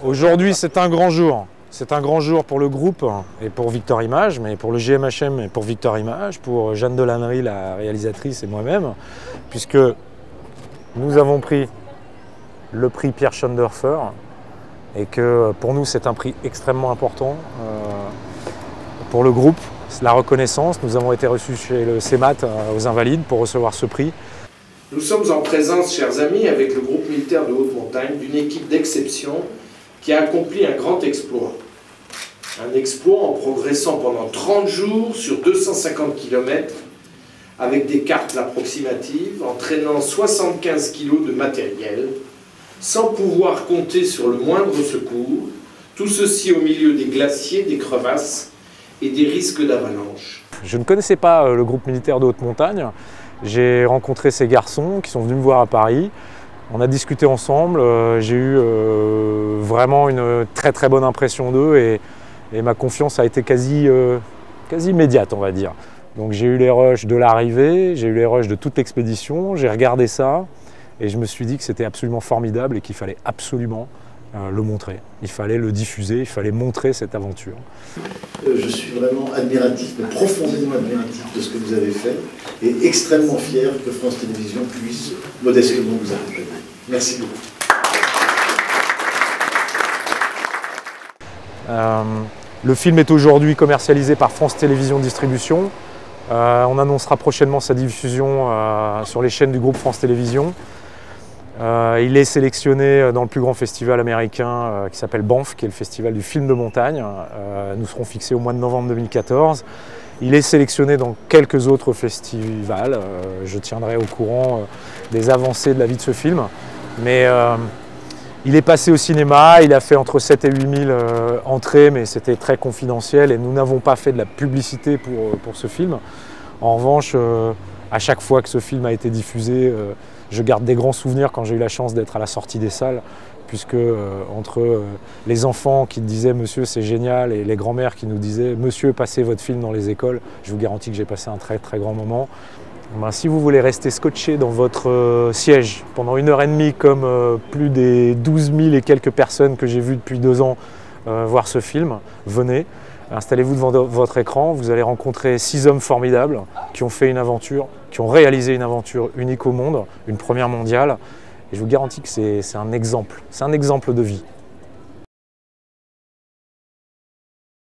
Aujourd'hui, c'est un grand jour. C'est un grand jour pour le groupe et pour Victor Images, mais pour le GMHM et pour Victor Images, pour Jeanne Delannery, la réalisatrice, et moi-même, puisque nous avons pris le prix Pierre Schoendoerfer et que pour nous, c'est un prix extrêmement important pour le groupe. C'est la reconnaissance. Nous avons été reçus chez le CEMAT aux Invalides pour recevoir ce prix. Nous sommes en présence, chers amis, avec le groupe militaire de haute montagne, d'une équipe d'exception qui a accompli un grand exploit. Un exploit en progressant pendant 30 jours sur 250 km avec des cartes approximatives, entraînant 75 kg de matériel, sans pouvoir compter sur le moindre secours, tout ceci au milieu des glaciers, des crevasses et des risques d'avalanche. Je ne connaissais pas le groupe militaire de haute montagne. J'ai rencontré ces garçons qui sont venus me voir à Paris. On a discuté ensemble. J'ai eu vraiment une très très bonne impression d'eux et ma confiance a été quasi immédiate, on va dire. Donc j'ai eu les rushs de l'arrivée, j'ai eu les rushs de toute l'expédition, j'ai regardé ça et je me suis dit que c'était absolument formidable et qu'il fallait absolument le montrer. Il fallait le diffuser, il fallait montrer cette aventure. Je suis vraiment admiratif, mais profondément admiratif de ce que vous avez fait et extrêmement fier que France Télévisions puisse modestement vous accompagner. Merci beaucoup. Le film est aujourd'hui commercialisé par France Télévisions Distribution. On annoncera prochainement sa diffusion sur les chaînes du groupe France Télévisions. Il est sélectionné dans le plus grand festival américain qui s'appelle Banff, qui est le festival du film de montagne. Nous serons fixés au mois de novembre 2014. Il est sélectionné dans quelques autres festivals. Je tiendrai au courant des avancées de la vie de ce film. Mais il est passé au cinéma, il a fait entre 7 et 8 000 entrées, mais c'était très confidentiel et nous n'avons pas fait de la publicité pour ce film. En revanche, à chaque fois que ce film a été diffusé, je garde des grands souvenirs quand j'ai eu la chance d'être à la sortie des salles, puisque entre les enfants qui disaient « Monsieur, c'est génial » et les grands-mères qui nous disaient « Monsieur, passez votre film dans les écoles », je vous garantis que j'ai passé un très très grand moment. Ben, si vous voulez rester scotché dans votre siège pendant 1h30 comme plus des 12 000 et quelques personnes que j'ai vues depuis 2 ans voir ce film, venez, installez-vous devant votre écran, vous allez rencontrer 6 hommes formidables qui ont fait une aventure, qui ont réalisé une aventure unique au monde, une première mondiale, et je vous garantis que c'est un exemple de vie.